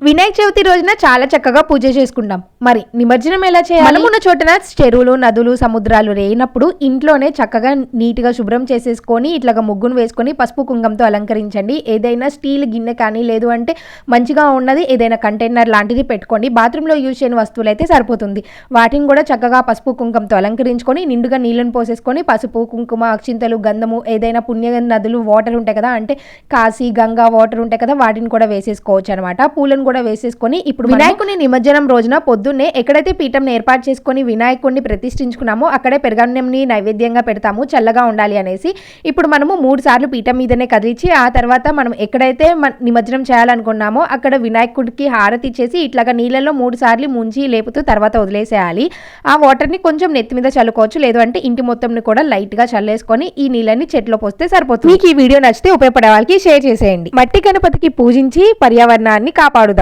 వినాయక చవితి రోజున చాలా చక్కగా పూజ చేసుకుంటాం. మరి నిమజ్జనం ఎలా చేయాలి? మనమున్న చోటన చెరువులు, నదులు, సముద్రాలు లేనప్పుడు ఇంట్లోనే చక్కగా నీట్గా శుభ్రం చేసేసుకొని ఇట్లాగా ముగ్గును వేసుకొని పసుపు కుంకంతో అలంకరించండి. ఏదైనా స్టీల్ గిన్నె కానీ లేదు అంటే మంచిగా ఉన్నది ఏదైనా కంటైనర్ లాంటిది పెట్టుకోండి. బాత్రూంలో యూజ్ చేయని వస్తువులు అయితే సరిపోతుంది. వాటిని కూడా చక్కగా పసుపు కుంకంతో అలంకరించుకొని నిండుగా నీళ్ళను పోసేసుకొని పసుపు, కుంకుమ, అక్షింతలు, గంధము, ఏదైనా పుణ్య నదులు వాటర్ ఉంటాయి కదా, అంటే కాశీ, గంగా వాటర్ ఉంటాయి కదా, వాటిని కూడా వేసేసుకోవచ్చు అనమాట. పూలను కూడా వేసేసుకొని ఇప్పుడు వినాయకుని నిమజ్జనం రోజున పొద్దున్నే ఎక్కడైతే పీఠం ఏర్పాటు చేసుకొని వినాయకుడిని ప్రతిష్ఠించుకున్నామో అక్కడే పెరుగన్నంని నైవేద్యంగా పెడతాము చల్లగా ఉండాలి అనేసి. ఇప్పుడు మనము 3 సార్లు పీఠం మీదనే కదిలించి ఆ తర్వాత మనం ఎక్కడైతే నిమజ్జనం చేయాలనుకున్నామో అక్కడ వినాయకుడికి హారతి ఇచ్చేసి ఇట్లాగా నీళ్ళలో 3 సార్లు ముంచి లేపుతూ తర్వాత వదిలేసేయాలి. ఆ వాటర్ని కొంచెం నెత్తి మీద చల్లుకోవచ్చు, లేదు అంటే ఇంటి మొత్తంని కూడా లైట్ గా చల్లేసుకొని ఈ నీళ్ళని చెట్లో పోస్తే సరిపోతుంది. మీకు ఈ వీడియో నచ్చితే ఉపయోగపడే వాళ్ళకి షేర్ చేసేయండి. మట్టి గణపతికి పూజించి పర్యావరణాన్ని కాపాడుదాం.